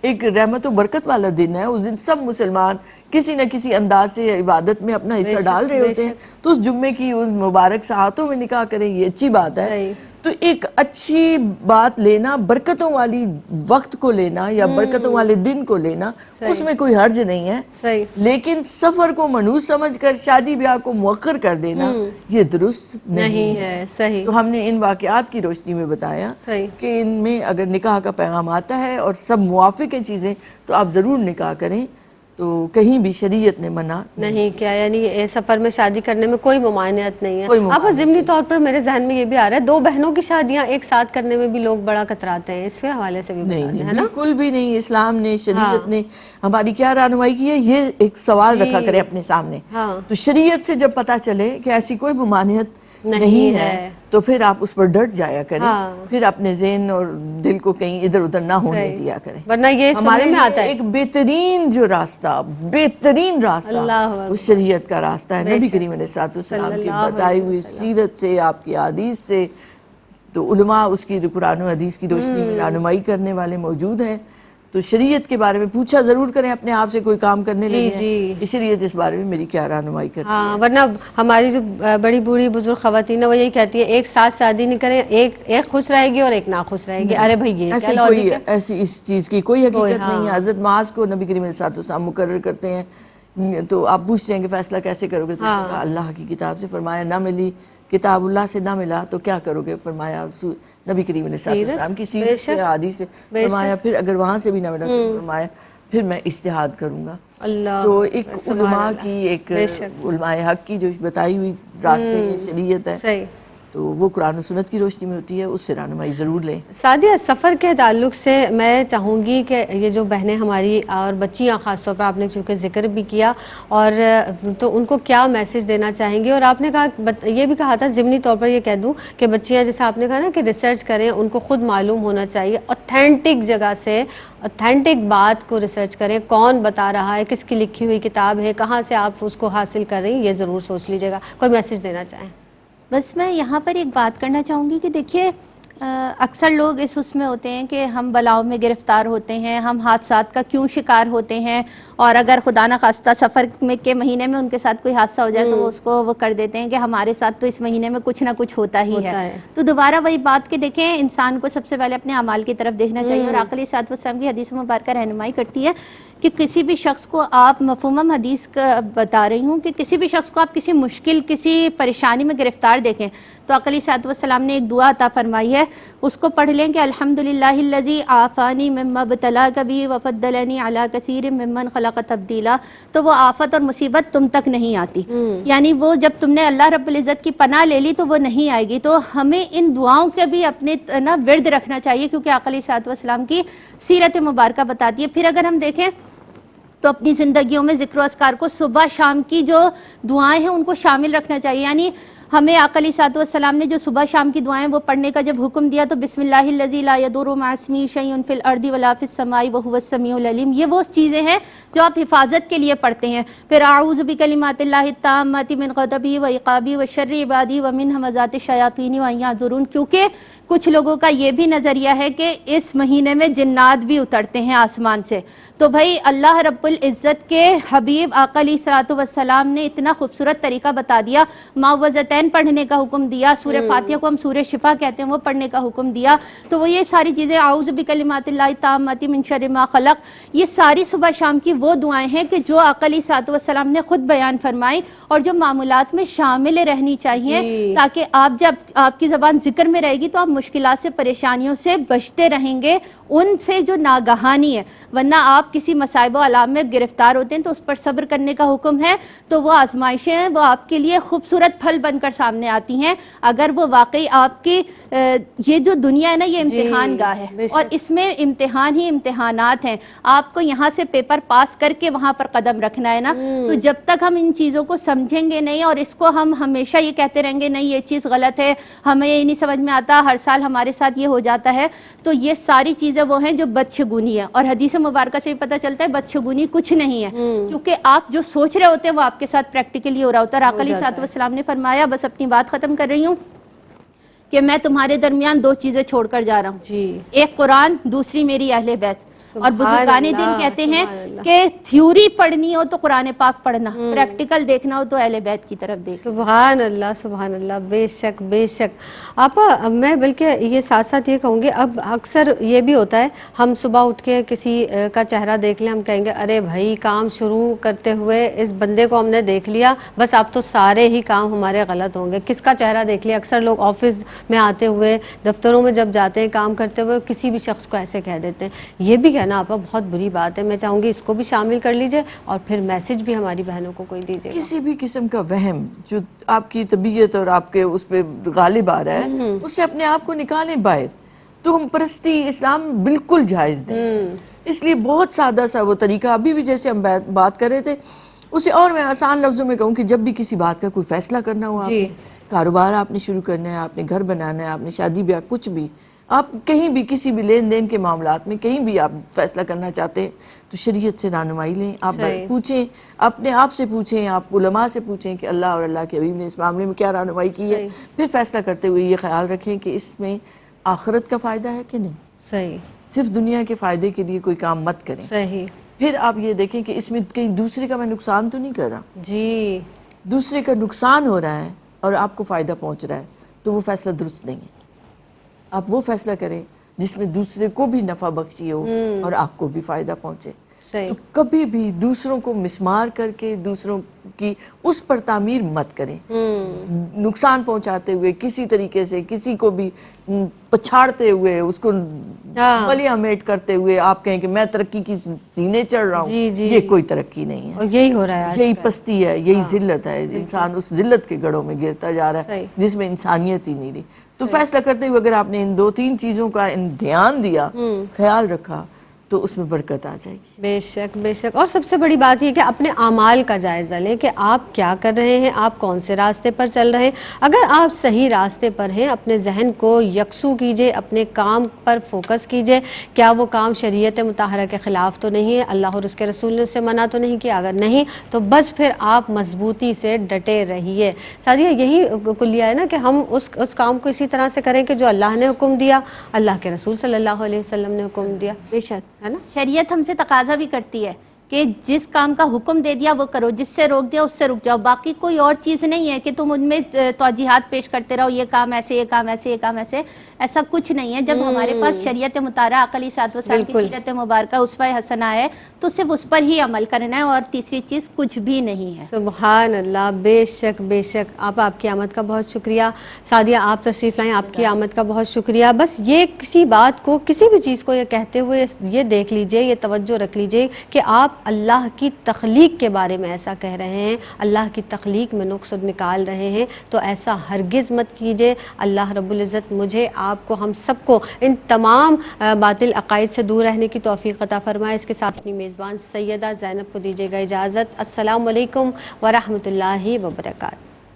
ایک رحمت و برکت والا دن ہے. اس دن سب مسلمان کسی نہ کسی انداز سے عبادت میں اپنا حصہ ڈال رہے ہوتے ہیں. تو اس جمعے کی اس مبارک ساعتوں میں نکاح کریں, یہ اچھی بات ہے. صحیح. تو ایک اچھی بات لینا, برکتوں والی وقت کو لینا یا برکتوں والے دن کو لینا, اس میں کوئی حرج نہیں ہے. صحیح. لیکن سفر کو منحوس سمجھ کر شادی بیاہ کو مؤخر کر دینا یہ درست نہیں ہے. صحیح. تو ہم نے ان واقعات کی روشنی میں بتایا صحیح. کہ ان میں اگر نکاح کا پیغام آتا ہے اور سب موافق ہیں چیزیں تو آپ ضرور نکاح کریں. تو کہیں بھی شریعت نے منع نہیں کیا, یعنی سفر میں شادی کرنے میں کوئی ممانعت نہیں ہے. کوئی اب ممانعت ضمنی طور پر میرے ذہن میں یہ بھی آ رہا ہے, 2 بہنوں کی شادیاں ایک ساتھ کرنے میں بھی لوگ بڑا کتراتے ہیں, اس کے حوالے سے بھی بتا دیں. نہیں, بالکل بھی نہیں. اسلام نے, شریعت نے ہماری کیا رہنمائی کی ہے, یہ ایک سوال رکھا کرے اپنے سامنے. تو شریعت سے جب پتہ چلے کہ ایسی کوئی ممانعت نہیں ہے تو پھر آپ اس پر ڈٹ جایا کریں. پھر اپنے ذہن اور دل کو کہیں ادھر ادھر نہ ہونے دیا کریں. ورنہ یہ ہمارے میں آتا ہے ایک بہترین جو راستہ, بہترین راستہ وہ شریعت کا راستہ ہے. نبی کریم علیہ السلام کی بتائی ہوئی سیرت سے, آپ کی حدیث سے. تو علماء اس کی قرآن و حدیث کی روشنی میں رہنمائی کرنے والے موجود ہیں. تو شریعت کے بارے میں پوچھا ضرور کریں اپنے آپ سے, کوئی کام کرنے لگے ہیں کہ شریعت اس بارے میں میری کیا رہنمائی کرتی ہے. ورنہ ہماری جو بڑی بوڑھی بزرگ خواتین ہیں وہ یہی کہتی ہے ایک ساتھ شادی نہیں کریں, ایک خوش رہے گی اور ایک ناخوش رہے گی. ارے بھائی یہ کیا لاجک ہے؟ ایسی اس چیز کی کوئی حقیقت نہیں ہے. حضرت معاذ کو نبی کریم علیہ السلام مقرر کرتے ہیں تو آپ پوچھتے ہیں کہ فیصلہ کیسے کرو گے, تو اللہ کی کتاب سے. فرمایا نہ ملی, کتاب اللہ سے نہ ملا تو کیا کرو گے؟ فرمایا نبی کریم علیہ السلام کی سیرت سے, حدیث سے. فرمایا پھر اگر وہاں سے بھی نہ ملا تو فرمایا پھر میں اجتہاد کروں گا. تو ایک علماء کی, ایک علماء حق کی جو بتائی ہوئی راستے ہیں, شریعت ہے, تو وہ قرآن و سنت کی روشنی میں ہوتی ہے, اس سے رہنمائی ضرور لیں. سعدیہ, سفر کے تعلق سے میں چاہوں گی کہ یہ جو بہنیں ہماری اور بچیاں خاص طور پر آپ نے چونکہ ذکر بھی کیا, اور تو ان کو کیا میسج دینا چاہیں گے؟ اور آپ نے کہا, یہ بھی کہا تھا ضمنی طور پر یہ کہہ دوں کہ بچیاں جیسے آپ نے کہا نا کہ ریسرچ کریں, ان کو خود معلوم ہونا چاہیے, اوتھینٹک جگہ سے اوتھینٹک بات کو ریسرچ کریں, کون بتا رہا ہے, کس کی لکھی ہوئی کتاب ہے, کہاں سے آپ اس کو حاصل کر رہی ہیں, یہ ضرور سوچ لیجیے گا. کوئی میسج دینا چاہیں؟ بس میں یہاں پر ایک بات کرنا چاہوں گی کہ دیکھیے اکثر لوگ اس میں ہوتے ہیں کہ ہم بلاؤں میں گرفتار ہوتے ہیں, ہم حادثات کا کیوں شکار ہوتے ہیں, اور اگر خدا نہ خواستہ سفر کے مہینے میں ان کے ساتھ کوئی حادثہ ہو جائے تو وہ اس کو وہ کر دیتے ہیں کہ ہمارے ساتھ تو اس مہینے میں کچھ نہ کچھ ہوتا ہی ہے. تو دوبارہ وہی بات کہ دیکھیں انسان کو سب سے پہلے اپنے اعمال کی طرف دیکھنا چاہیے. اور آقا علیہ الصلوۃ والسلام کی حدیث مبارکہ رہنمائی کرتی ہے کہ کسی بھی شخص کو آپ, مفہوم حدیث کا بتا رہی ہوں, کہ کسی بھی شخص کو آپ کسی مشکل, کسی پریشانی میں گرفتار دیکھیں تو آقا علیہ الصلوۃ والسلام نے ایک دعا عطا فرمائی ہے, اس کو پڑھ لیں کہ الحمدللہ الذی عافانی مما ابتلاک بہ وفضلنی علی کثیر ممن خلق تبدیلا. تو وہ آفت اور مصیبت تم تک نہیں آتی, یعنی وہ جب تم نے اللہ رب العزت کی پناہ لے لی تو وہ نہیں آئے گی. تو ہمیں ان دعاؤں کے بھی اپنے نا ورد رکھنا چاہیے, کیونکہ آقا علیہ الصلوۃ والسلام کی سیرت مبارکہ بتاتی ہے. پھر اگر ہم دیکھیں تو اپنی زندگیوں میں ذکر و اذکار کو, صبح شام کی جو دعائیں ہیں ان کو شامل رکھنا چاہیے. یعنی ہمیں آقا علیہ الصلوۃ والسلام نے جو صبح شام کی دعائیں وہ پڑھنے کا جب حکم دیا تو بسم اللہ الذی لا یضر مع اسمہ شیء فی الارض ولا فی السماء وهو السمیع العلیم, یہ وہ چیزیں ہیں جو آپ حفاظت کے لیے پڑھتے ہیں. پھر اعوذ بکلمات اللہ التامات من غضبہ وعقابہ وشر عبادہ ومن همزات الشیاطین وان یحضرون, کیونکہ کچھ لوگوں کا یہ بھی نظریہ ہے کہ اس مہینے میں جنات بھی اترتے ہیں آسمان سے. تو بھائی اللہ رب العزت کے حبیب آقا علیہ الصلوۃ والسلام نے اتنا خوبصورت طریقہ بتا دیا, معوذتین پڑھنے کا حکم دیا, سورہ فاتحہ کو ہم سورہ شفا کہتے ہیں وہ پڑھنے کا حکم دیا. تو وہ یہ ساری چیزیں, اعوذ بکلمات اللہ التامات من شر ما خلق, یہ ساری صبح شام کی وہ دعائیں ہیں کہ جو آقا علیہ الصلوۃ والسلام نے خود بیان فرمائی اور جو معمولات میں شامل رہنی چاہیے, تاکہ آپ جب آپ کی زبان ذکر میں رہے گی تو آپ مشکلات سے, پریشانیوں سے بچتے رہیں گے, ان سے جو ناگہانی ہے. ورنہ آپ کسی مصائب و آلام میں گرفتار ہوتے ہیں تو اس پر صبر کرنے کا حکم ہے, تو وہ آزمائشیں ہیں وہ آپ کے لیے خوبصورت پھل بن کر سامنے آتی ہیں اگر وہ واقعی آپ کی یہ جو دنیا ہے نا یہ امتحان گاہ ہے, اور اس میں امتحان ہی امتحانات ہیں. آپ کو یہاں سے پیپر پاس کر کے وہاں پر قدم رکھنا ہے نا. تو جب تک ہم ان چیزوں کو سمجھیں گے نہیں اور اس کو ہم ہمیشہ یہ کہتے رہیں گے نہیں یہ چیز غلط ہے, ہمیں یہ نہیں سمجھ میں آتا, ہر سال ہمارے ساتھ یہ ہو جاتا ہے تو یہ ساری چیزیں وہ ہیں جو بدشگونی ہے، اور حدیث مبارکہ سے بھی پتہ چلتا ہے بدشگونی کچھ نہیں ہے، کیونکہ آپ جو سوچ رہے ہوتے ہیں وہ آپ کے ساتھ پریکٹیکلی ہو رہا ہوتا ہے۔ اور آقا علیہ الصلوۃ والسلام نے فرمایا، بس اپنی بات ختم کر رہی ہوں، کہ میں تمہارے درمیان دو چیزیں چھوڑ کر جا رہا ہوں، جی ایک قرآن، دوسری میری اہل بیت۔ اور بزرگان دین کہتے ہیں سبحان اللہ، کہ تھیوری پڑھنی ہو تو قرآن پاک پڑھنا، پریکٹیکل دیکھنا ہو تو اہل بیت کی طرف دیکھ۔ سبحان اللہ سبحان اللہ، بے شک بے شک۔ آپا میں بلکہ یہ ساتھ ساتھ یہ کہوں گی، اب اکثر یہ بھی ہوتا ہے ہم صبح اٹھ کے کسی کا چہرہ دیکھ لیں، ہم کہیں گے ارے بھائی کام شروع کرتے ہوئے اس بندے کو ہم نے دیکھ لیا، بس اب تو سارے ہی کام ہمارے غلط ہوں گے۔ کس کا چہرہ دیکھ لیا؟ اکثر لوگ آفس میں آتے ہوئے، دفتروں میں جب جاتے ہیں کام کرتے ہوئے، کسی بھی شخص کو ایسے کہہ دیتے ہیں۔ یہ بھی کہنا آپا بہت بری بات ہے، میں چاہوں گی اس کو بھی شامل کر لیجئے اور پھر میسج بھی ہماری بہنوں کو کوئی دیجیے گا۔ کسی بھی قسم کا وہم جو آپ کی طبیعت اور آپ کے اس پہ غالب آ رہا ہے، اس سے اپنے آپ کو نکالیں باہر۔ تو ہم پرستی اسلام بالکل جائز نہیں، اس لیے بہت سادہ سا وہ طریقہ، ابھی بھی جیسے ہم بات کر رہے تھے، اسے اور میں آسان لفظوں میں کہوں کہ جب بھی کسی بات کا کوئی فیصلہ کرنا ہو، آپ نے کاروبار آپ نے شروع کرنا ہے، آپ نے گھر بنانا ہے، آپ نے شادی بیاہ، کچھ بھی، آپ کہیں بھی کسی بھی لین دین کے معاملات میں کہیں بھی آپ فیصلہ کرنا چاہتے ہیں تو شریعت سے رہنمائی لیں، آپ پوچھیں، اپنے آپ سے پوچھیں، آپ علماء سے پوچھیں کہ اللہ اور اللہ کے حبیب نے اس معاملے میں کیا رہنمائی کی ہے، پھر فیصلہ کرتے ہوئے یہ خیال رکھیں کہ اس میں آخرت کا فائدہ ہے کہ نہیں، صحیح، صرف دنیا کے فائدے کے لیے کوئی کام مت کریں۔ صحیح، پھر آپ یہ دیکھیں کہ اس میں کہیں دوسرے کا میں نقصان تو نہیں کر رہا، جی دوسرے کا نقصان ہو رہا ہے اور آپ کو فائدہ پہنچ رہا ہے تو وہ فیصلہ درست نہیں ہے۔ آپ وہ فیصلہ کریں جس میں دوسرے کو بھی نفع بخشی ہو اور آپ کو بھی فائدہ پہنچے۔ تو کبھی بھی دوسروں کو مسمار کر کے دوسروں کی اس پر تعمیر مت کریں، نقصان پہنچاتے ہوئے کسی طریقے سے کسی کو بھی پچھاڑتے ہوئے، اس کو ملیہ میٹ کرتے ہوئے آپ کہیں کہ میں ترقی کی سینے چڑھ رہا ہوں، یہ کوئی ترقی نہیں ہے، اور یہی ہو رہا ہے، یہی پستی ہے، یہی ذلت ہے، انسان اس ذلت کے گڑھوں میں گرتا جا رہا ہے جس میں انسانیت ہی نہیں رہی۔ تو فیصلہ کرتے ہوئے اگر آپ نے ان دو تین چیزوں کا دھیان دیا، خیال رکھا، تو اس میں برکت آ جائے گی۔ بے شک بے شک۔ اور سب سے بڑی بات یہ کہ اپنے اعمال کا جائزہ لیں کہ آپ کیا کر رہے ہیں، آپ کون سے راستے پر چل رہے ہیں۔ اگر آپ صحیح راستے پر ہیں، اپنے ذہن کو یکسو کیجئے، اپنے کام پر فوکس کیجئے، کیا وہ کام شریعت مطہرہ کے خلاف تو نہیں ہے، اللہ اور اس کے رسول نے اس سے منع تو نہیں کیا، اگر نہیں تو بس پھر آپ مضبوطی سے ڈٹے رہیے۔ سعدیہ یہی کلیہ ہے نا کہ ہم اس کام کو اسی طرح سے کریں کہ جو اللہ نے حکم دیا، اللہ کے رسول صلی اللہ علیہ وسلم نے حکم دیا، بے شک ہے نا۔ شریعت ہم سے تقاضا بھی کرتی ہے کہ جس کام کا حکم دے دیا وہ کرو، جس سے روک دیا اس سے رک جاؤ، باقی کوئی اور چیز نہیں ہے کہ تم ان میں توجیحات پیش کرتے رہو، یہ کام ایسے، یہ کام ایسے، یہ کام ایسے، ایسا کچھ نہیں ہے۔ جب ہمارے پاس شریعت مطالعہ آقا علیہ الصلوۃ والسلام کی سیرت مبارکہ اسوہ حسنہ ہے تو صرف اس پر ہی عمل کرنا ہے، اور تیسری چیز کچھ بھی نہیں ہے۔ سبحان اللہ، بے شک بے شک۔ آپ کی آمد کا بہت شکریہ سعدیہ، آپ تشریف لائیں، آپ کی آمد کا بہت شکریہ۔ بس یہ کسی بات کو، کسی بھی چیز کو یہ کہتے ہوئے یہ دیکھ لیجئے، یہ توجہ رکھ لیجئے کہ آپ اللہ کی تخلیق کے بارے میں ایسا کہہ رہے ہیں، اللہ کی تخلیق میں نقص نکال رہے ہیں، تو ایسا ہرگز مت کیجئے۔ اللہ رب العزت مجھے، آپ کو، ہم سب کو ان تمام باطل عقائد سے دور رہنے کی توفیق عطا فرمائے۔ اس کے ساتھ اپنی میزبان سیدہ زینب کو دیجیے گا اجازت۔ السلام علیکم ورحمۃ اللہ وبرکاتہ۔